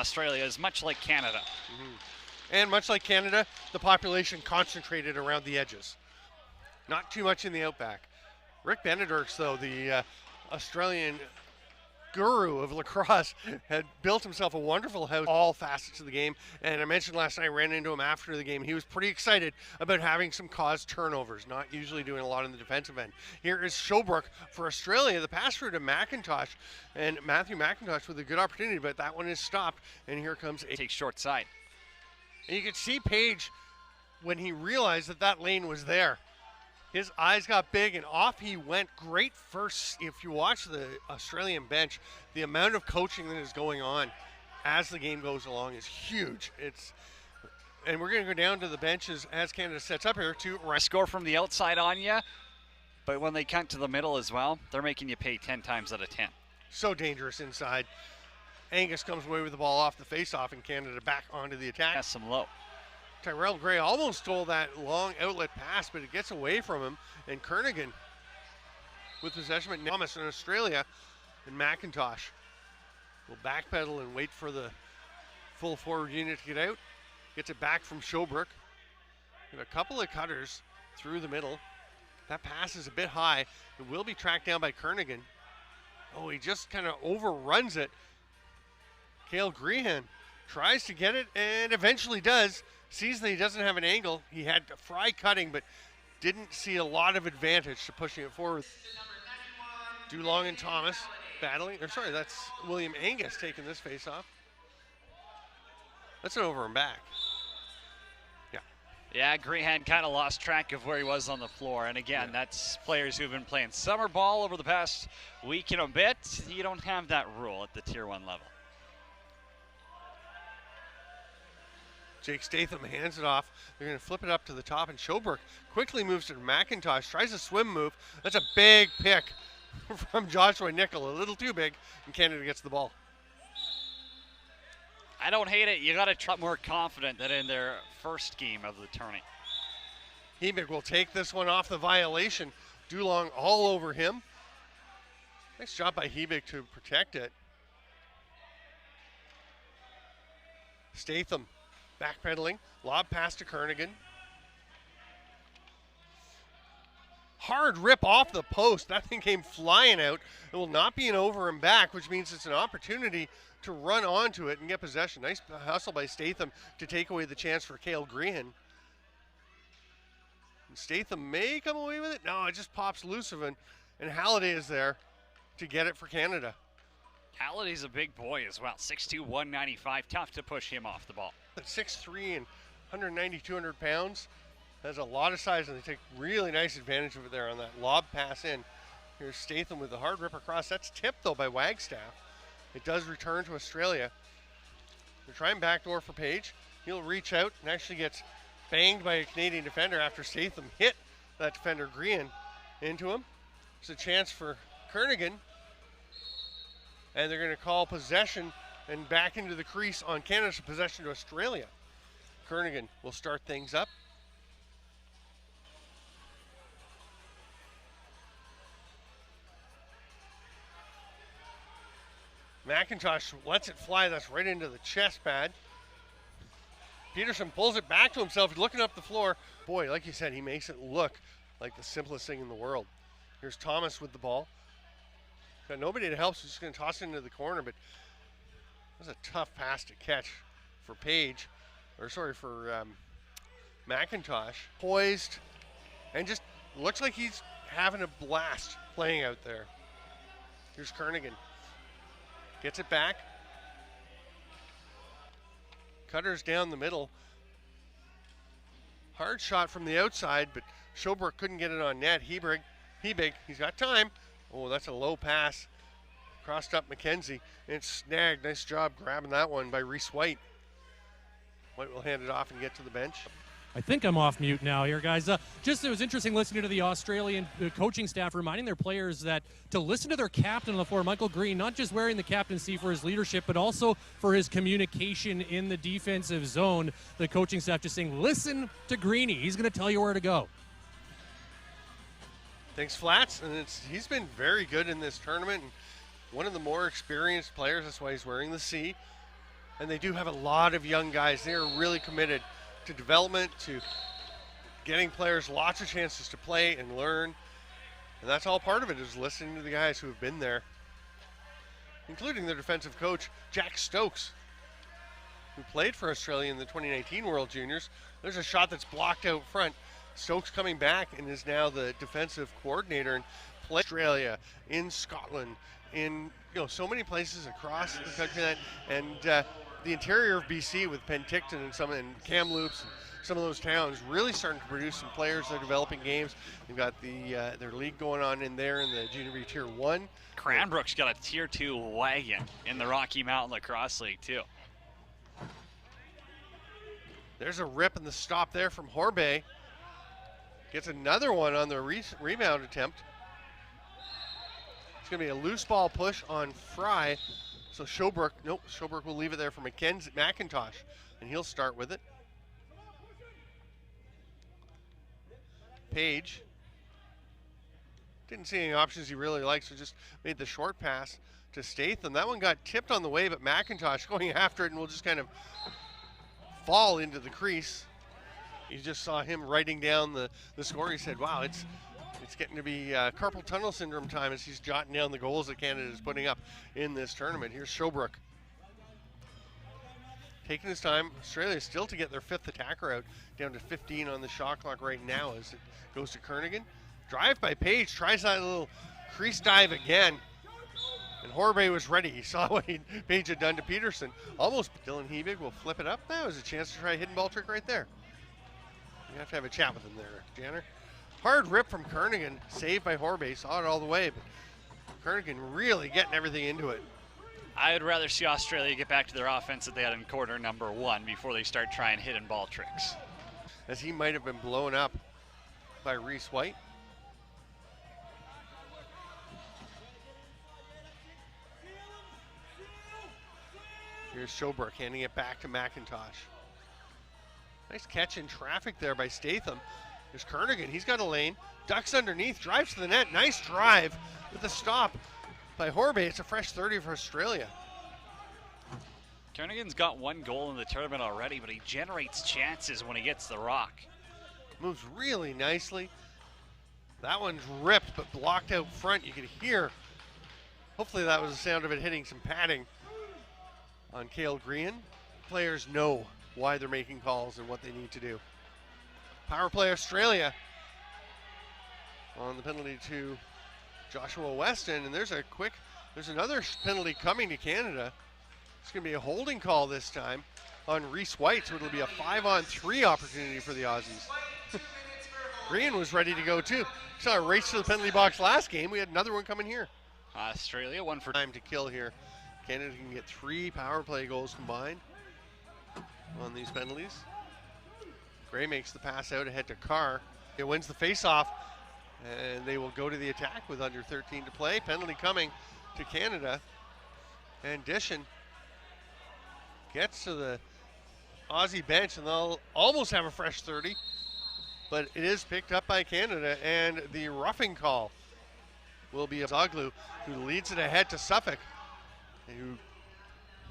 Australia is much like Canada. And much like Canada, the population concentrated around the edges. Not too much in the outback. Rick Benedorks, though, the Australian guru of lacrosse, had built himself a wonderful house, all facets of the game. And I mentioned last night, I ran into him after the game. He was pretty excited about having some caused turnovers, not usually doing a lot in the defensive end. Here is Showbrook for Australia. The pass through to McIntosh, and Matthew McIntosh with a good opportunity, but that one is stopped. And here comes Takes short side. And you could see Page when he realized that that lane was there. His eyes got big and off he went. Great first. If you watch the Australian bench, the amount of coaching that is going on as the game goes along is huge. And we're going to go down to the benches as Canada sets up here to Score from the outside on you, but when they come to the middle as well, they're making you pay 10 times out of 10. So dangerous inside. Angus comes away with the ball off the faceoff, and Canada back onto the attack. That's some low. Tyrell Gray almost stole that long outlet pass, but it gets away from him. And Kernaghan with possession, but Thomas in Australia, and McIntosh will backpedal and wait for the full forward unit to get out. Gets it back from Showbrook. We have a couple of cutters through the middle. That pass is a bit high. It will be tracked down by Kernaghan. Oh, he just kind of overruns it. Kale Grehan tries to get it and eventually does. Sees that he doesn't have an angle. He had to fry cutting, but didn't see a lot of advantage to pushing it forward. Dulong and Thomas battling. Or sorry, that's William Angus taking this face off. That's an over and back. Yeah, Grehan kind of lost track of where he was on the floor. And again, that's players who've been playing summer ball over the past week and a bit. You don't have that rule at the Tier 1 level. Jake Statham hands it off. They're going to flip it up to the top, and Showbrook quickly moves to McIntosh, tries a swim move. That's a big pick from Joshua Nickel, a little too big, and Canada gets the ball. I don't hate it. You got to try more confident than in their first game of the tourney. Hebig will take this one off the violation. Dulong all over him. Nice job by Hebig to protect it. Statham backpedaling, lob pass to Kernaghan. Hard rip off the post. That thing came flying out. It will not be an over and back, which means it's an opportunity to run onto it and get possession. Nice hustle by Statham to take away the chance for Kale Grehan. And Statham may come away with it. No, it just pops loose of it. And Halliday is there to get it for Canada. Halliday's a big boy as well. 6'2", 195. Tough to push him off the ball. At 6'3" and 190, 200 pounds. Has a lot of size, and they take really nice advantage of it there on that lob pass in. Here's Statham with the hard rip across. That's tipped, though, by Wagstaff. It does return to Australia. They're trying backdoor for Page. He'll reach out and actually gets banged by a Canadian defender after Statham hit that defender, Grehan, into him. There's a chance for Kernaghan. And they're going to call possession and back into the crease on Canada's possession to Australia. Kernaghan will start things up. McIntosh lets it fly. That's right into the chest pad. Peterson pulls it back to himself. He's looking up the floor. Boy, like you said, he makes it look like the simplest thing in the world. Here's Thomas with the ball. Got nobody to help, so he's just going to toss it into the corner, but that was a tough pass to catch for Page, or sorry, for McIntosh. Poised, and just looks like he's having a blast playing out there. Here's Kernaghan. Gets it back. Cutters down the middle. Hard shot from the outside, but Showbrook couldn't get it on net. Hebig, he's got time. Oh, that's a low pass. Crossed up McKenzie, and it's snagged. Nice job grabbing that one by Reese White. White will hand it off and get to the bench. I think I'm off mute now here, guys. It was interesting listening to the Australian coaching staff reminding their players that to listen to their captain on the floor, Michael Green, not just wearing the captaincy for his leadership, but also for his communication in the defensive zone. The coaching staff just saying, listen to Greeny. He's going to tell you where to go. Thanks, Flats. And he's been very good in this tournament. And one of the more experienced players. That's why he's wearing the C. And they do have a lot of young guys. They are really committed to development, to getting players lots of chances to play and learn. And that's all part of it, is listening to the guys who have been there, including their defensive coach, Jack Stokes, who played for Australia in the 2019 World Juniors. There's a shot that's blocked out front. Stokes coming back and is now the defensive coordinator and play Australia, in Scotland, in so many places across the country, and the interior of BC with Penticton and Kamloops and some of those towns really starting to produce some players. They're developing games. They've got their league going on in there in the Junior B Tier 1. Cranbrook's got a Tier 2 wagon in the Rocky Mountain Lacrosse League too. There's a rip in the stop there from Horbay. Gets another one on the rebound attempt. It's going to be a loose ball push on Fry. So Showbrook will leave it there for McIntosh, and he'll start with it. Page didn't see any options he really liked, so just made the short pass to Statham. That one got tipped on the way, but McIntosh going after it and will just kind of fall into the crease. You just saw him writing down the score. He said, wow, it's getting to be carpal tunnel syndrome time as he's jotting down the goals that Canada is putting up in this tournament. Here's Showbrook. Taking his time. Australia still to get their 5th attacker out, down to 15 on the shot clock right now as it goes to Kernaghan. Drive by Page, tries that little crease dive again. And Horbay was ready. He saw what Page had done to Peterson. Almost. Dylan Hebig will flip it up. That was a chance to try a hidden ball trick right there. You have to have a chat with him there, Janner. Hard rip from Kernaghan, saved by Horbay. Saw it all the way, but Kernaghan really getting everything into it. I would rather see Australia get back to their offense that they had in quarter number 1 before they start trying hidden ball tricks. As he might have been blown up by Reese White. Here's Showbrook handing it back to McIntosh. Nice catch in traffic there by Statham. There's Kernaghan, he's got a lane, ducks underneath, drives to the net. Nice drive with a stop by Horbay. It's a fresh 30 for Australia. Kernaghan's got 1 goal in the tournament already, but he generates chances when he gets the rock. Moves really nicely. That one's ripped but blocked out front. You could hear, hopefully that was the sound of it hitting some padding on Kale Grehan. Players know why they're making calls and what they need to do. Power play Australia on the penalty to Joshua Weston, and there's another penalty coming to Canada. It's going to be a holding call this time on Reese White, so it'll be a 5-on-3 opportunity for the Aussies. Grehan was ready to go too. We saw a race to the penalty box last game. We had another one coming here. Australia, 1 for time to kill here. Canada can get 3 power play goals combined on these penalties. Gray makes the pass out ahead to Carr. It wins the face-off, and they will go to the attack with under 13 to play. Penalty coming to Canada, and Dishin gets to the Aussie bench, and they'll almost have a fresh 30, but it is picked up by Canada, and the roughing call will be Zoglu, who leads it ahead to Suffolk, and who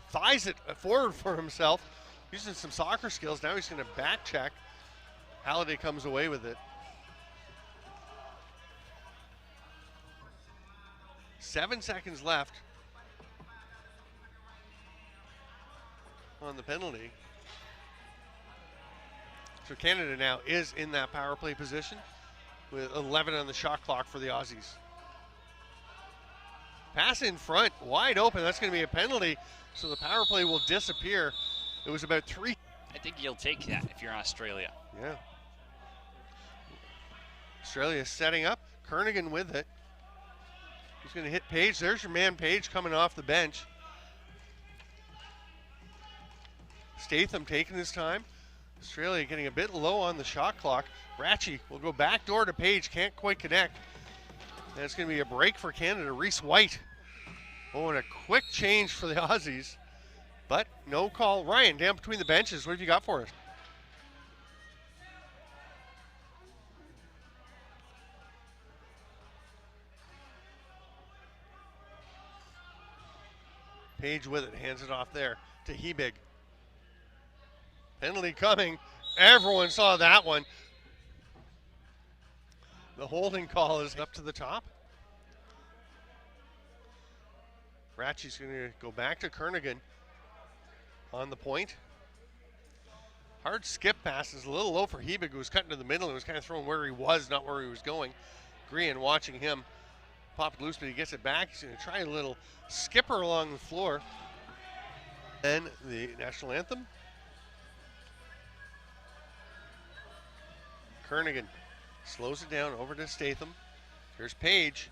thighs it forward for himself, using some soccer skills. Now he's going to back check. Halliday comes away with it. 7 seconds left on the penalty. So Canada now is in that power play position with 11 on the shot clock for the Aussies. Pass in front, wide open. That's going to be a penalty, so the power play will disappear. It was about 3. I think you'll take that if you're Australia. Yeah. Australia setting up. Kernaghan with it. He's going to hit Page. There's your man Page coming off the bench. Statham taking his time. Australia getting a bit low on the shot clock. Ratchie will go back door to Page. Can't quite connect. And it's going to be a break for Canada. Reese White. Oh, and a quick change for the Aussies. But no call. Ryan, down between the benches, what have you got for us? Page with it, hands it off there to Hebig. Penalty coming. Everyone saw that one. The holding call is up to the top. Ratchy's going to go back to Kernaghan on the point. Hard skip pass is a little low for Hebig, who was cutting to the middle and was kind of throwing where he was, not where he was going. Grehan watching him pop it loose, but he gets it back. He's going to try a little skipper along the floor. Then the national anthem. Kernaghan slows it down over to Statham. Here's Page.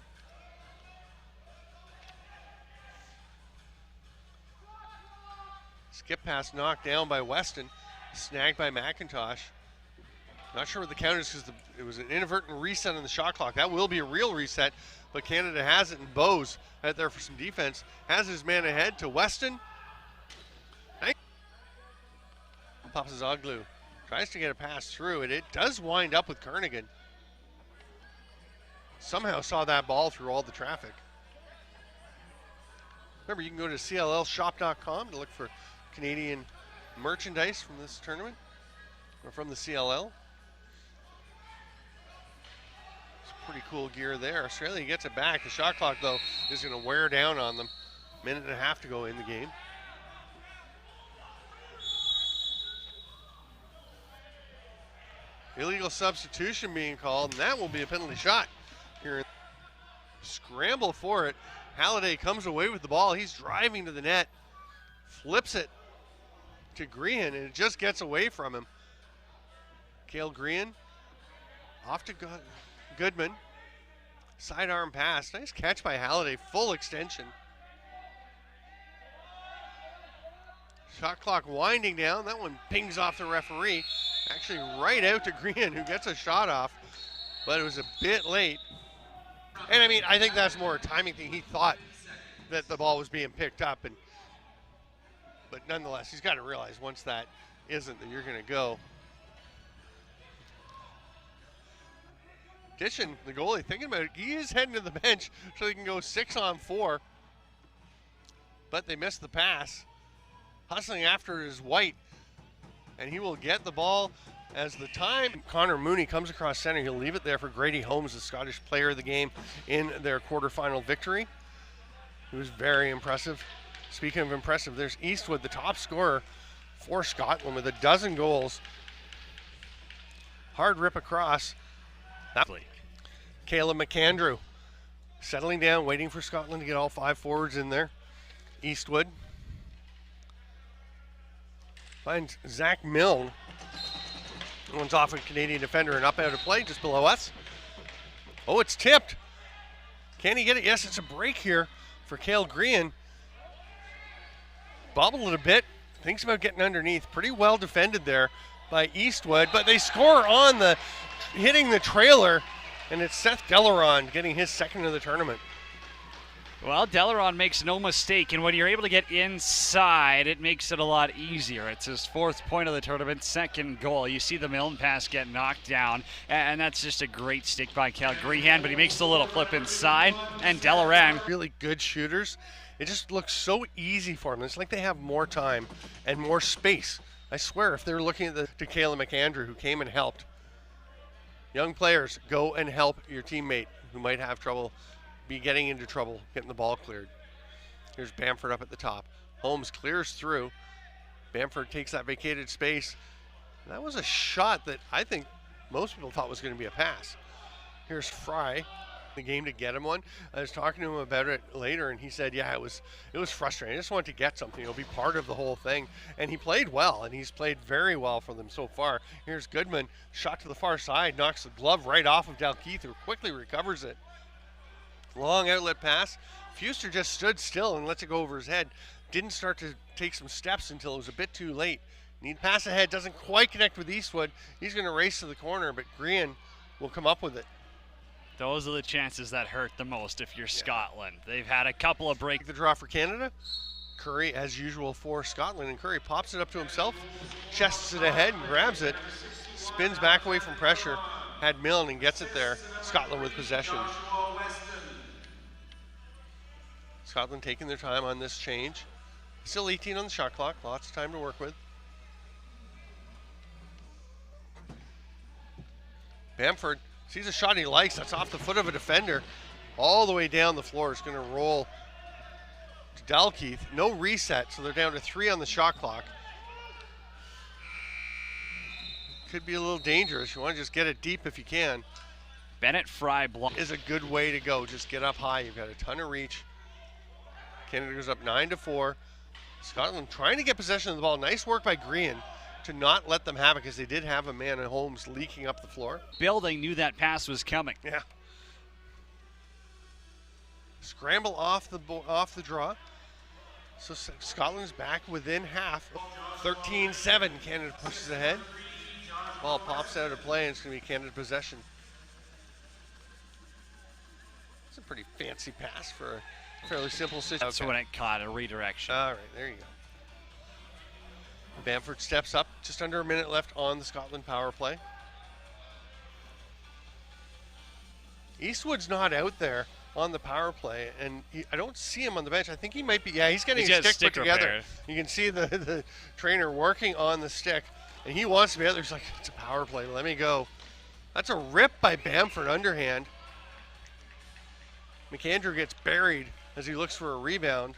Skip pass knocked down by Weston. Snagged by McIntosh. Not sure what the count is because it was an inadvertent reset on the shot clock. That will be a real reset, but Canada has it, and Bose out there for some defense. Has his man ahead to Weston. Papazoglu tries to get a pass through, and it does wind up with Kernaghan. Somehow saw that ball through all the traffic. Remember, you can go to cllshop.com to look for Canadian merchandise from this tournament, or from the CLL. It's pretty cool gear there. Australia gets it back. The shot clock, though, is going to wear down on them. Minute and a half to go in the game. Illegal substitution being called, and that will be a penalty shot here. Scramble for it. Halliday comes away with the ball. He's driving to the net, flips it to Grehan, and it just gets away from him. Kale Grehan off to Goodman. Sidearm pass. Nice catch by Halliday. Full extension. Shot clock winding down. That one pings off the referee. Actually right out to Grehan, who gets a shot off, but it was a bit late. And I mean, I think that's more a timing thing. He thought that the ball was being picked up, but nonetheless, he's got to realize once that isn't, that you're going to go. Dishon, the goalie, thinking about it, he is heading to the bench so he can go 6-on-4. But they missed the pass. Hustling after is White, and he will get the ball as the time. Connor Mooney comes across center. He'll leave it there for Grady Holmes, the Scottish player of the game in their quarterfinal victory. He was very impressive. Speaking of impressive, there's Eastwood, the top scorer for Scotland with 12 goals. Hard rip across. Kale McAndrew settling down, waiting for Scotland to get all 5 forwards in there. Eastwood finds Zach Milne. One's off a Canadian defender and up out of play just below us. Oh, it's tipped. Can he get it? Yes, it's a break here for Kale Grehan. Bobbled it a bit. Thinks about getting underneath. Pretty well defended there by Eastwood, but they score on the hitting the trailer, and it's Seth Delaron getting his second of the tournament. Well, Delaron makes no mistake, and when you're able to get inside, it makes it a lot easier. It's his 4th point of the tournament, 2nd goal. You see the Milne pass get knocked down, and that's just a great stick by Kale Grehan, but he makes the little flip inside, and Delaron. Really good shooters. It just looks so easy for them. It's like they have more time and more space. I swear, if they're looking at to Kale McAndrew, who came and helped. Young players, go and help your teammate who might have trouble, be getting into trouble, getting the ball cleared. Here's Bamford up at the top. Holmes clears through. Bamford takes that vacated space. That was a shot that I think most people thought was going to be a pass. Here's Fry, the game to get him one. I was talking to him about it later, and he said, yeah, it was frustrating. I just wanted to get something. It'll be part of the whole thing. And he played well, and he's played very well for them so far. Here's Goodman, shot to the far side, knocks the glove right off of Dalkeith, who quickly recovers it. Long outlet pass. Fuster just stood still and lets it go over his head. Didn't start to take some steps until it was a bit too late. Need pass ahead, doesn't quite connect with Eastwood. He's going to race to the corner, but Grehan will come up with it. Those are the chances that hurt the most if you're Scotland. They've had a couple of breaks. The draw for Canada. Curry, as usual, for Scotland, and Curry pops it up to himself, chests it ahead and grabs it, spins back away from pressure, had Milne and gets it there. Scotland with possession. Scotland taking their time on this change. Still 18 on the shot clock, lots of time to work with. Bamford sees a shot he likes. That's off the foot of a defender. All the way down the floor. It's going to roll to Dalkeith. No reset, so they're down to 3 on the shot clock. Could be a little dangerous. You want to just get it deep if you can. Bennett Fry block Is a good way to go. Just get up high. You've got a ton of reach. Canada goes up 9-4. Scotland trying to get possession of the ball. Nice work by Grehan to not let them have it, because they did have a man at Holmes leaking up the floor. building, knew that pass was coming. Yeah. Scramble off the draw. So Scotland's back within half. 13-7. Canada pushes ahead. Ball pops out of play, and it's going to be Canada possession. It's a pretty fancy pass for a fairly simple situation. That's when it caught a redirection. All right, there you go. Bamford steps up. Just under a minute left on the Scotland power play. Eastwood's not out there on the power play, and I don't see him on the bench. I think he might be. Yeah, he's getting his stick put together. repaired. You can see the trainer working on the stick, and he wants to be out there. He's like, it's a power play. Let me go. That's a rip by Bamford underhand. McAndrew gets buried as he looks for a rebound.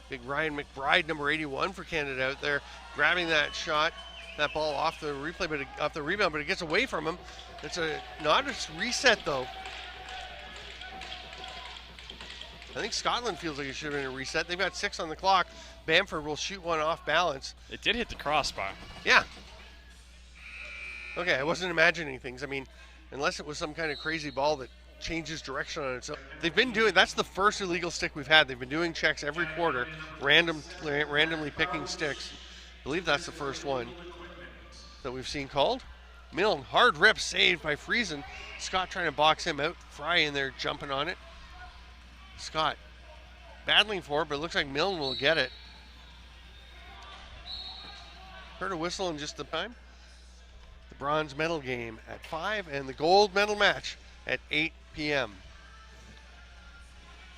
Big Ryan McBride, number 81 for Canada out there, grabbing that shot, that ball off the replay, but off the rebound, but it gets away from him. It's not a reset though. I think Scotland feels like it should have been a reset. They've got 6 on the clock. Bamford will shoot one off balance. It did hit the crossbar. Yeah. Okay, I wasn't imagining things. I mean, unless it was some kind of crazy ball that changes direction on its own. They've been doing, that's the first illegal stick we've had. They've been doing checks every quarter, randomly picking sticks. I believe that's the first one that we've seen called. Milne, hard rip, saved by Friesen. Scott trying to box him out. Fry in there jumping on it. Scott battling for it, but it looks like Milne will get it. Heard a whistle in just the time. The bronze medal game at 5 and the gold medal match at 8 p.m.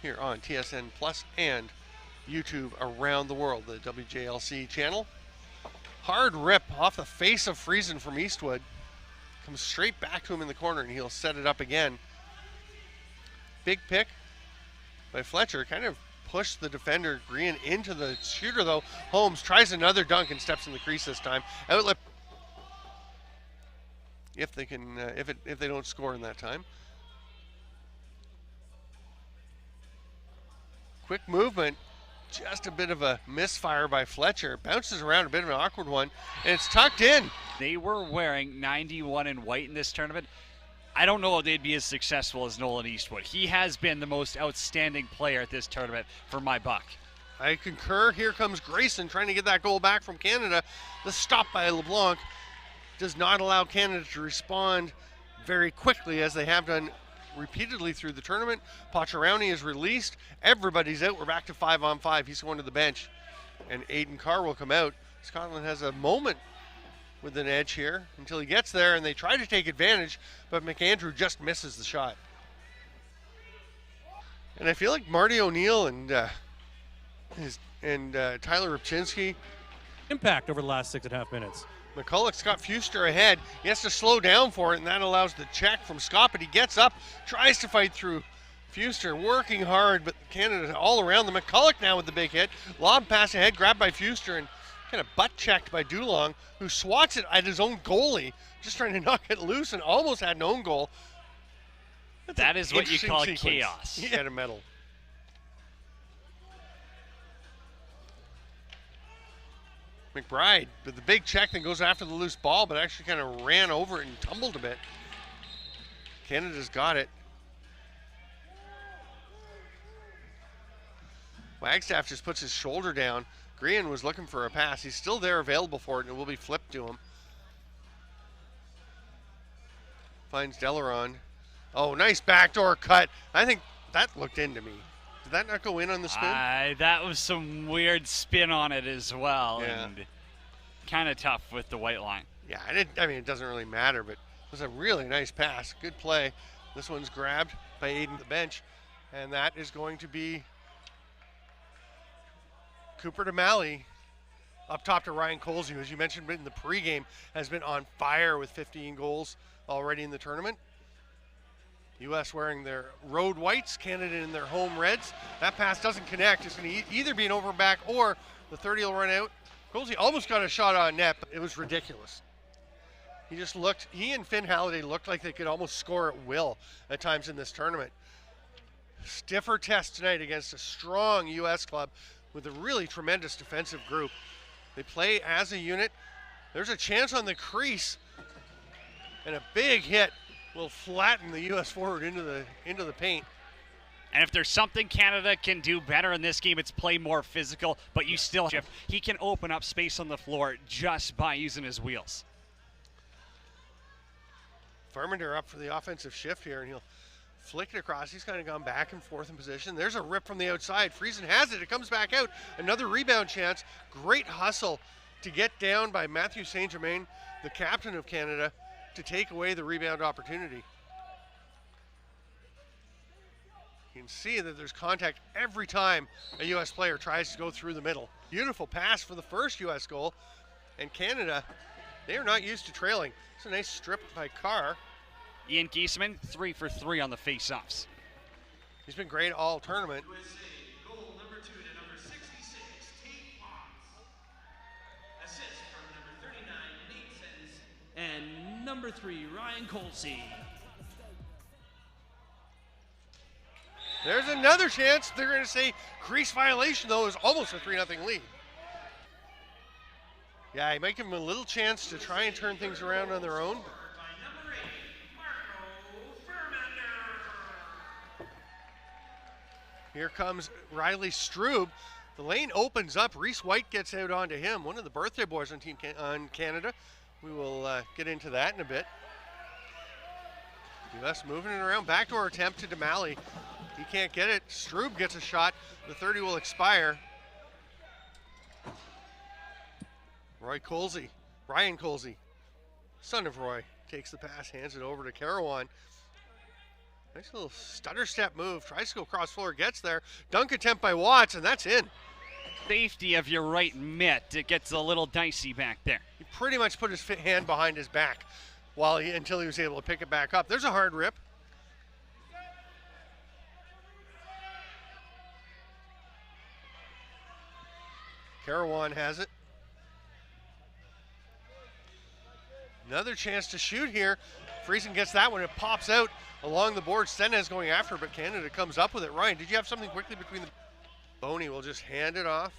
here on TSN Plus and YouTube around the world, the WJLC channel. Hard rip off the face of Friesen from Eastwood. Comes straight back to him in the corner, and he'll set it up again. Big pick by Fletcher. Kind of pushed the defender, Grehan, into the shooter, though. Holmes tries another dunk and steps in the crease this time. Outlet. If they can, if they don't score in that time. Quick movement, just a bit of a misfire by Fletcher. Bounces around, a bit of an awkward one, and it's tucked in. They were wearing 91 in white in this tournament. I don't know if they'd be as successful as Nolan Eastwood. He has been the most outstanding player at this tournament for my buck. I concur. Here comes Grayson trying to get that goal back from Canada. The stop by LeBlanc does not allow Canada to respond very quickly, as they have done repeatedly through the tournament. Pacharowny is released. Everybody's out. We're back to 5-on-5. He's going to the bench, and Aiden Carr will come out. Scotland has a moment with an edge here until he gets there, and they try to take advantage, but McAndrew just misses the shot. And I feel like Marty O'Neill and Tyler Ripchinski. Impact over the last 6.5 minutes. McCulloch's got Fuster ahead. He has to slow down for it, and that allows the check from Scott, but he gets up, tries to fight through Fuster, working hard, but Canada all around them. McCulloch now with the big hit. Lob pass ahead, grabbed by Fuster, and kind of butt-checked by Dulong, who swats it at his own goalie, just trying to knock it loose, and almost had an own goal. That is what you call sequence. chaos. He had a medal. McBride with the big check that goes after the loose ball, but actually kind of ran over it and tumbled a bit. Canada's got it. Wagstaff just puts his shoulder down. Grehan was looking for a pass. He's still there available for it, and it will be flipped to him. Finds Delaron. Oh, nice backdoor cut. I think that looked into me. Did that not go in on the spin? That was some weird spin on it as well, Yeah. and kind of tough with the white line. Yeah, I mean, it doesn't really matter, but it was a really nice pass. Good play. This one's grabbed by Aiden at the bench, and that is going to be Cooper DeMalley Up top to Ryan Colsey, who, as you mentioned in the pregame, has been on fire with 15 goals already in the tournament. U.S. wearing their road whites, Canada in their home reds. That pass doesn't connect. It's going to either be an over and back or the 30 will run out. Colsey almost got a shot on net, but it was ridiculous. He and Finn Halliday looked like they could almost score at will at times in this tournament. Stiffer test tonight against a strong U.S. club with a really tremendous defensive group. They play as a unit. There's a chance on the crease, and a big hit will flatten the U.S. forward into the paint. And if there's something Canada can do better in this game, it's play more physical, but you still have, he can open up space on the floor just by using his wheels. Farminder up for the offensive shift here, and he'll flick it across. He's kind of gone back and forth in position. There's a rip from the outside. Friesen has it. It comes back out. Another rebound chance. Great hustle to get down by Matthew St. Germain, the captain of Canada, to take away the rebound opportunity. You can see that there's contact every time a U.S. player tries to go through the middle. Beautiful pass for the first U.S. goal. And Canada, they are not used to trailing. It's a nice strip by Carr. Ian Giesemann, 3 for 3 on the face-offs. He's been great all tournament. USA, goal number 2 to number 66, Tate Watts. Assist from number 39, Nate Sens. And number 3, Ryan Colsey. There's another chance. They're going to say crease violation, though. Is almost a 3-0 lead. Yeah, he might give them a little chance to try and turn things around on their own. Here comes Riley Strube. The lane opens up. Reese White gets out onto him, one of the birthday boys on Canada. We will get into that in a bit. U.S. moving it around. Backdoor attempt to Damali. He can't get it. Strube gets a shot. The 30 will expire. Ryan Colsey, son of Roy, takes the pass, hands it over to Karawan. Nice little stutter step move, tries to go cross floor, gets there. Dunk attempt by Watts, and that's in. Safety of your right mitt. It gets a little dicey back there. He pretty much put his hand behind his back until he was able to pick it back up. There's a hard rip. Karawan has it. Another chance to shoot here. Friesen gets that one. It pops out along the board. Stenez going after, but Canada comes up with it. Ryan, did you have something quickly between the... Boney will just hand it off.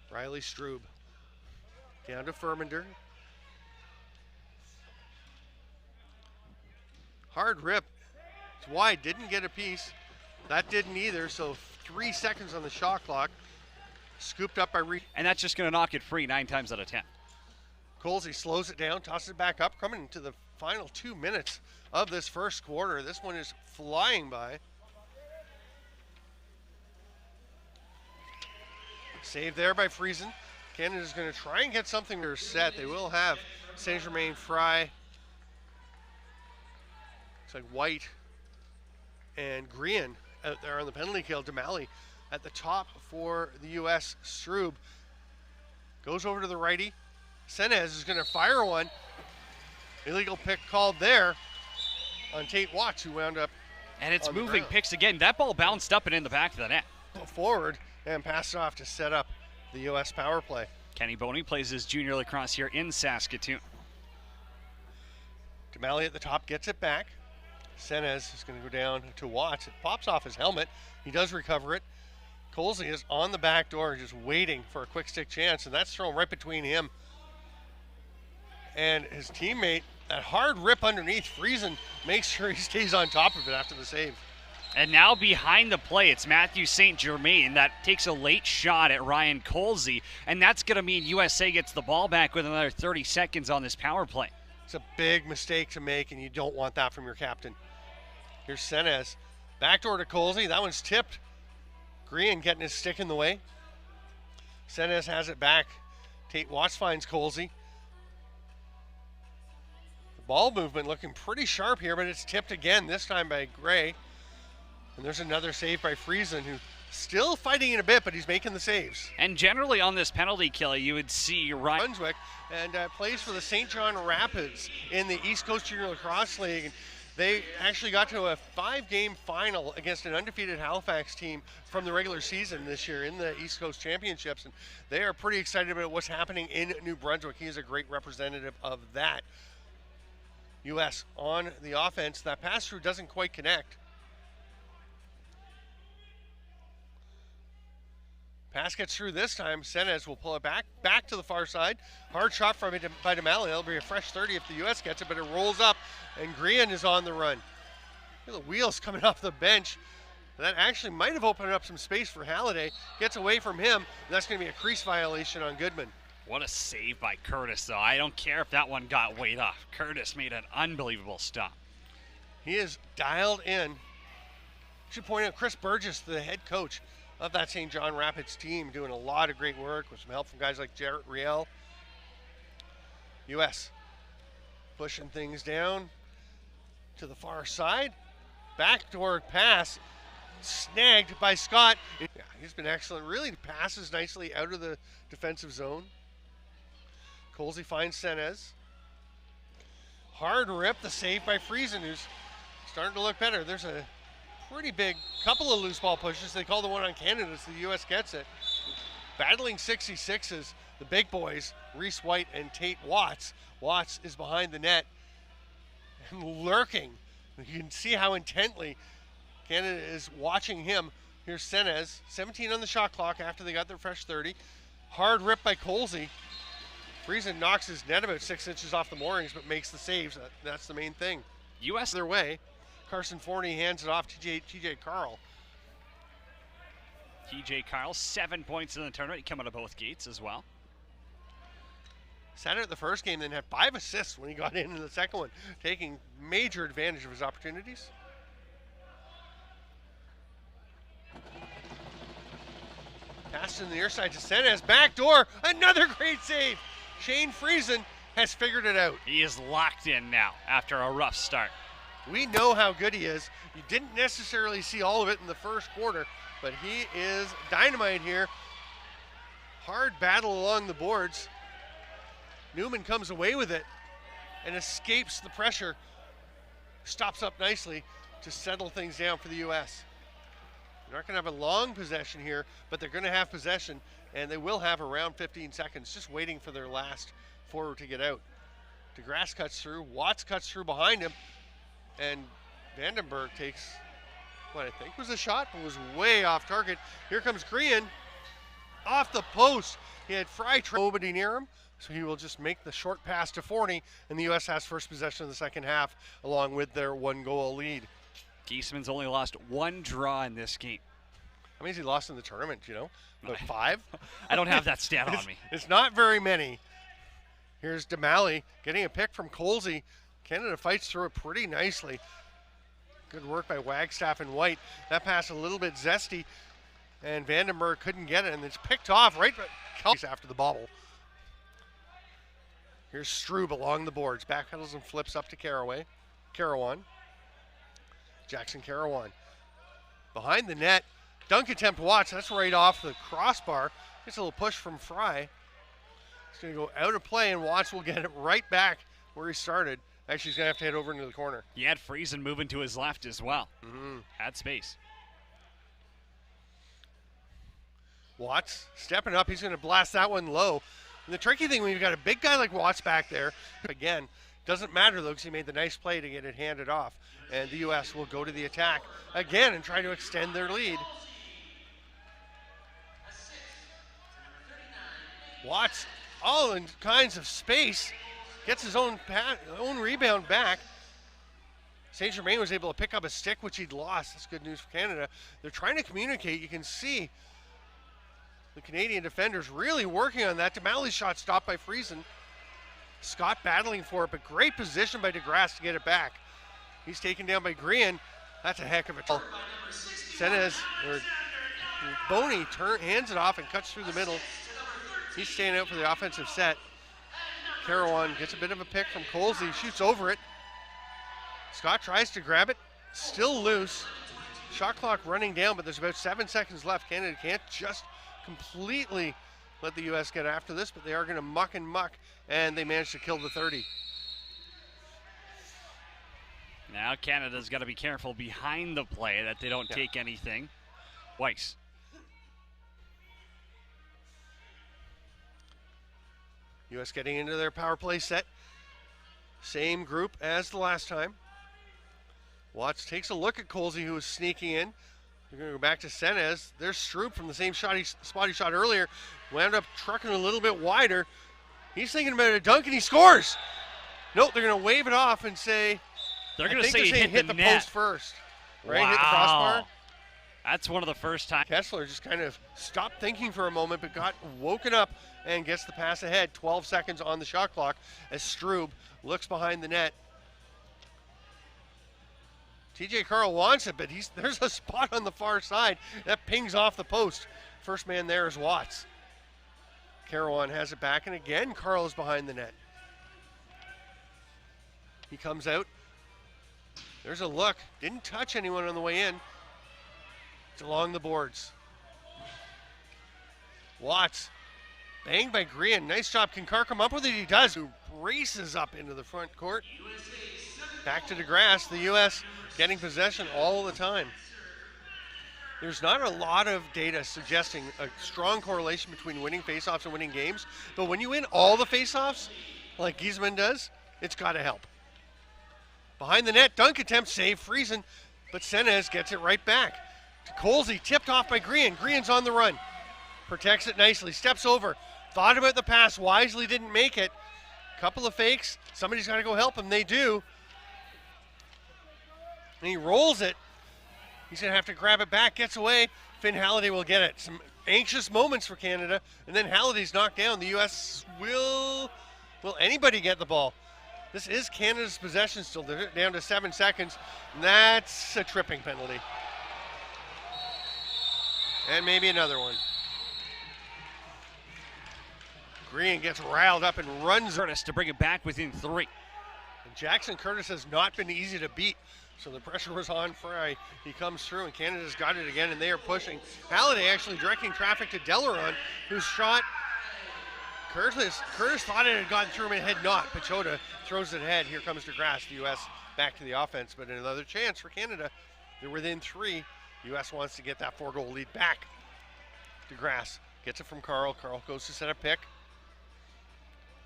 Riley Strube. Down to Farminder. Hard rip. It's wide. Didn't get a piece. That didn't either, so 3 seconds on the shot clock. Scooped up by Reed. And that's just going to knock it free 9 times out of 10. Colsey slows it down, tosses it back up, coming into the final 2 minutes of this first quarter. This one is flying by. Save there by Friesen. Canada's going to try and get something to set. They will have Saint Germain, Fry. It's like White and Grehan out there on the penalty kill. Damali at the top for the U.S. Strube goes over to the righty. Stenez is going to fire one. Illegal pick called there on Tate Watts, who wound up. And it's moving picks again. That ball bounced up and in the back of the net. Forward and passed off to set up the U.S. power play. Kenny Boney plays his junior lacrosse here in Saskatoon. Damali at the top gets it back. Stenez is going to go down to Watts. It pops off his helmet. He does recover it. Colsey is on the back door just waiting for a quick stick chance, and that's thrown right between him and his teammate. That hard rip underneath. Friesen makes sure he stays on top of it after the save. And now behind the play, it's Matthew St. Germain that takes a late shot at Ryan Colsey, and that's going to mean USA gets the ball back with another 30 seconds on this power play. It's a big mistake to make, and you don't want that from your captain. Here's Stenez. Backdoor to Colsey. That one's tipped. Grehan getting his stick in the way. Stenez has it back. Tate Watts finds Colsey. The ball movement looking pretty sharp here, but it's tipped again, this time by Gray. And there's another save by Friesen, who Still fighting in a bit, but he's making the saves. And generally on this penalty kill, you would see Ryan Brunswick and plays for the St. John Rapids in the East Coast Junior Lacrosse League. And they actually got to a 5-game final against an undefeated Halifax team from the regular season this year in the East Coast Championships. And they are pretty excited about what's happening in New Brunswick. He is a great representative of that. U.S. on the offense. That pass through doesn't quite connect. Pass gets through this time. Senez will pull it back to the far side. Hard shot from it by Damali. That'll be a fresh 30 if the U.S. gets it, but it rolls up, and Grehan is on the run. Look at the wheels coming off the bench. That actually might have opened up some space for Halliday. Gets away from him. That's going to be a crease violation on Goodman. What a save by Curtis, though. I don't care if that one got weighed off. Curtis made an unbelievable stop. He is dialed in. Should point out Chris Burgess, the head coach of that St. John Rapids team, doing a lot of great work with some help from guys like Jarrett Riel. U.S. pushing things down to the far side. Backdoor pass snagged by Scott. Yeah, he's been excellent. Really passes nicely out of the defensive zone. Colsey finds Senez. Hard rip, the save by Friesen, who's starting to look better. There's a pretty big couple of loose ball pushes. They call the one on Canada, so the U.S. gets it. Battling 66s, the big boys, Reese White and Tate Watts. Watts is behind the net and lurking. You can see how intently Canada is watching him. Here's Senez, 17 on the shot clock after they got their fresh 30. Hard rip by Colsey. Friesen knocks his net about 6 inches off the moorings, but makes the saves. That's the main thing. U.S. their way. Carson Forney hands it off to TJ Carl. TJ Carl, 7 points in the tournament. He came out of both gates as well. Sat out the first game, then had 5 assists when he got in the second one, taking major advantage of his opportunities. Pass in the near side to Senez. Backdoor, another great save. Shane Friesen has figured it out. He is locked in now after a rough start. We know how good he is. You didn't necessarily see all of it in the first quarter, but he is dynamite here. Hard battle along the boards. Newman comes away with it and escapes the pressure. Stops up nicely to settle things down for the U.S. They're not going to have a long possession here, but they're going to have possession, and they will have around 15 seconds, just waiting for their last forward to get out. DeGrasse cuts through. Watts cuts through behind him. And Vandenberg takes what I think was a shot, but was way off target. Here comes Grehan off the post. He had Fry, nobody near him, so he will just make the short pass to Forney, and the U.S. has first possession of the second half, along with their 1-goal lead. Geisman's only lost 1 draw in this game. How many has he lost in the tournament, you know? About 5? I don't have that stat on me. It's not very many. Here's Damali getting a pick from Colsey. Canada fights through it pretty nicely. Good work by Wagstaff and White. That pass a little bit zesty, and Vandenberg couldn't get it, and it's picked off right after the bobble. Here's Strube along the boards. Backpedals and flips up to Carawan. Jackson Carawan. Behind the net. Dunk attempt Watts. That's right off the crossbar. Gets a little push from Fry. It's going to go out of play, and Watts will get it right back where he started. Actually, he's going to have to head over into the corner. He had Friesen moving to his left as well. Had space. Watts stepping up. He's going to blast that one low. And the tricky thing when you've got a big guy like Watts back there, again, doesn't matter though because he made the nice play to get it handed off. And the U.S. will go to the attack again and try to extend their lead. Watts, all in kinds of space, gets his own rebound back. St. Germain was able to pick up a stick, which he'd lost. That's good news for Canada. They're trying to communicate. You can see the Canadian defenders really working on that. Damali's shot stopped by Friesen. Scott battling for it, but great position by DeGrasse to get it back. He's taken down by Grehan. That's a heck of a turn. Boney hands it off and cuts through the middle. He's staying out for the offensive set. Carawan gets a bit of a pick from Colsey, shoots over it. Scott tries to grab it, still loose. Shot clock running down, but there's about 7 seconds left. Canada can't just completely let the U.S. get after this, but they are going to muck and muck, and they managed to kill the 30. Now Canada's got to be careful behind the play that they don't take anything. Weiss. U.S. getting into their power play set. Same group as the last time. Watts takes a look at Colsey, who is sneaking in. They're going to go back to Senez. There's Stroop from the same spot he shot earlier. Wound up trucking a little bit wider. He's thinking about a dunk, and he scores. Nope, they're going to wave it off and say, they're going to say he hit the net. Post first. Right, wow. Hit the crossbar. That's one of the first times. Kessler just kind of stopped thinking for a moment, but got woken up and gets the pass ahead. 12 seconds on the shot clock as Strube looks behind the net. TJ Carl wants it, but there's a spot on the far side that pings off the post. First man there is Watts. Caruana has it back, and again Carl is behind the net. He comes out. There's a look. Didn't touch anyone on the way in. It's along the boards. Watts. Banged by Grehan. Nice job. Can Carr come up with it? He does. Who races up into the front court. Back to DeGrasse. The U.S. getting possession all the time. There's not a lot of data suggesting a strong correlation between winning faceoffs and winning games, but when you win all the faceoffs, like Giesman does, it's got to help. Behind the net, dunk attempt, save Friesen, but Senez gets it right back. To Colsey, tipped off by Grehan. Grehan's on the run. Protects it nicely, steps over. Thought about the pass, wisely didn't make it. Couple of fakes, somebody's got to go help him. They do. And he rolls it. He's going to have to grab it back, gets away. Finn Halliday will get it. Some anxious moments for Canada, and then Halliday's knocked down. The U.S. will anybody get the ball? This is Canada's possession still. They're down to 7 seconds. And that's a tripping penalty. And maybe another one. Grehan gets riled up and runs. Curtis to bring it back within 3. And Jackson Curtis has not been easy to beat. So the pressure was on Fry. He comes through, and Canada's got it again, and they are pushing. Halliday actually directing traffic to Delaron, whose shot, Curtis thought it had gotten through him and had not. Pachota throws it ahead. Here comes DeGrasse. The U.S. back to the offense, but another chance for Canada. They're within 3. U.S. wants to get that 4-goal lead back. DeGrasse gets it from Carl. Carl goes to set a pick.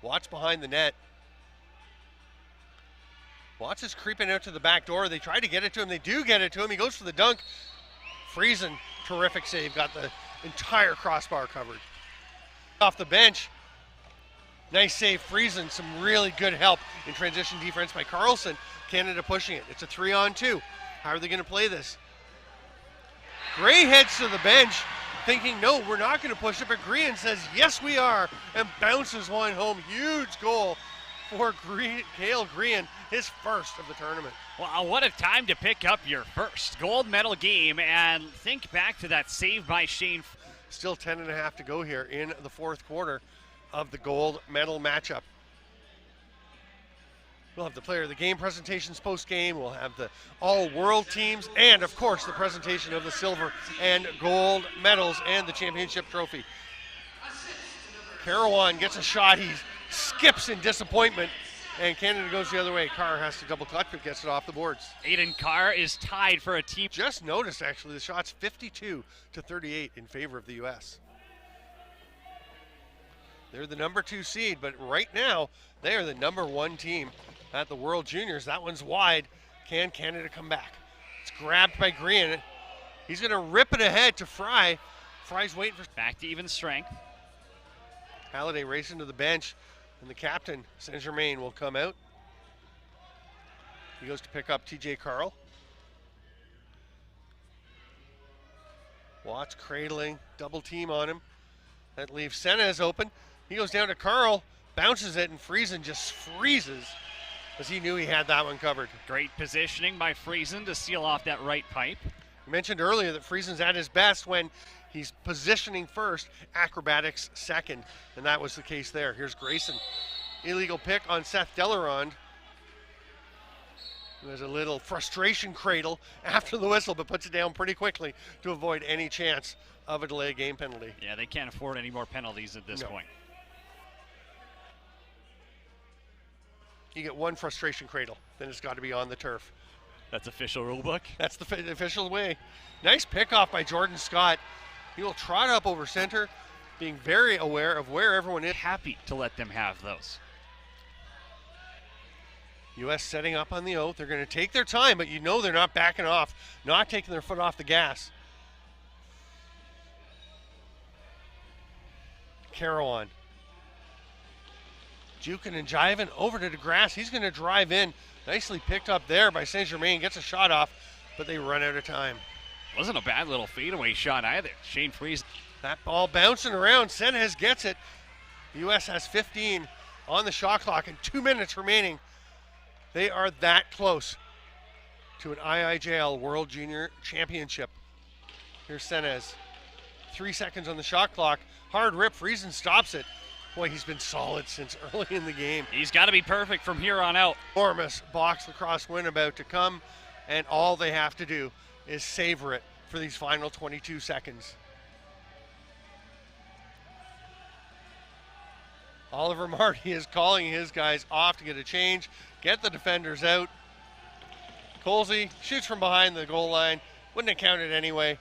Watts behind the net. Watts is creeping out to the back door. They try to get it to him. They do get it to him. He goes for the dunk. Friesen, terrific save. Got the entire crossbar covered. Off the bench. Nice save, Friesen. Some really good help in transition defense by Carlson. Canada pushing it. It's a 3-on-2. How are they going to play this? Gray heads to the bench thinking, no, we're not going to push it. But Grehan says, yes, we are. And bounces one home. Huge goal for Kale Grehan, his first of the tournament. Wow, what a time to pick up your first gold medal game, and think back to that save by Shane. Still 10.5 to go here in the fourth quarter of the gold medal matchup. We'll have the player of the game presentations post-game. We'll have the all-world teams, and of course the presentation of the silver and gold medals and the championship trophy. Caruana gets a shot. He skips in disappointment, and Canada goes the other way. Carr has to double clutch, but gets it off the boards. Aiden Carr is tied for a team. Just noticed, actually, the shot's 52-38 in favor of the U.S. They're the number 2 seed, but right now, they are the number 1 team at the World Juniors. That one's wide. Can Canada come back? It's grabbed by Grehan. He's going to rip it ahead to Fry. Fry's waiting for... Back to even strength. Halliday racing to the bench, and the captain, Saint-Germain, will come out. He goes to pick up TJ Carl. Watts cradling, double team on him. That leaves Senez open. He goes down to Carl, bounces it, and Friesen just freezes as he knew he had that one covered. Great positioning by Friesen to seal off that right pipe. You mentioned earlier that Friesen's at his best when he's positioning first, acrobatics second, and that was the case there. Here's Grayson. Illegal pick on Seth Delarond. There's a little frustration cradle after the whistle, but puts it down pretty quickly to avoid any chance of a delayed game penalty. Yeah, they can't afford any more penalties at this point. You get one frustration cradle, then it's got to be on the turf. That's official rule book. That's the official way. Nice pickoff by Jordan Scott. He will trot up over center, being very aware of where everyone is. Happy to let them have those. U.S. setting up on the O. They're going to take their time, but you know they're not backing off, not taking their foot off the gas. Carawan. Jukin and jiving over to DeGrasse. He's going to drive in. Nicely picked up there by Saint Germain. Gets a shot off, but they run out of time. Wasn't a bad little fadeaway shot either. Shane Freese. That ball bouncing around. Senez gets it. The U.S. has 15 on the shot clock and 2 minutes remaining. They are that close to an IIJL World Junior Championship. Here's Senez. 3 seconds on the shot clock. Hard rip. Friesen stops it. Boy, he's been solid since early in the game. He's got to be perfect from here on out. Enormous box lacrosse win about to come, and all they have to do is savor it for these final 22 seconds. Oliver Marty is calling his guys off to get a change, get the defenders out. Colsey shoots from behind the goal line. Wouldn't have counted anyway.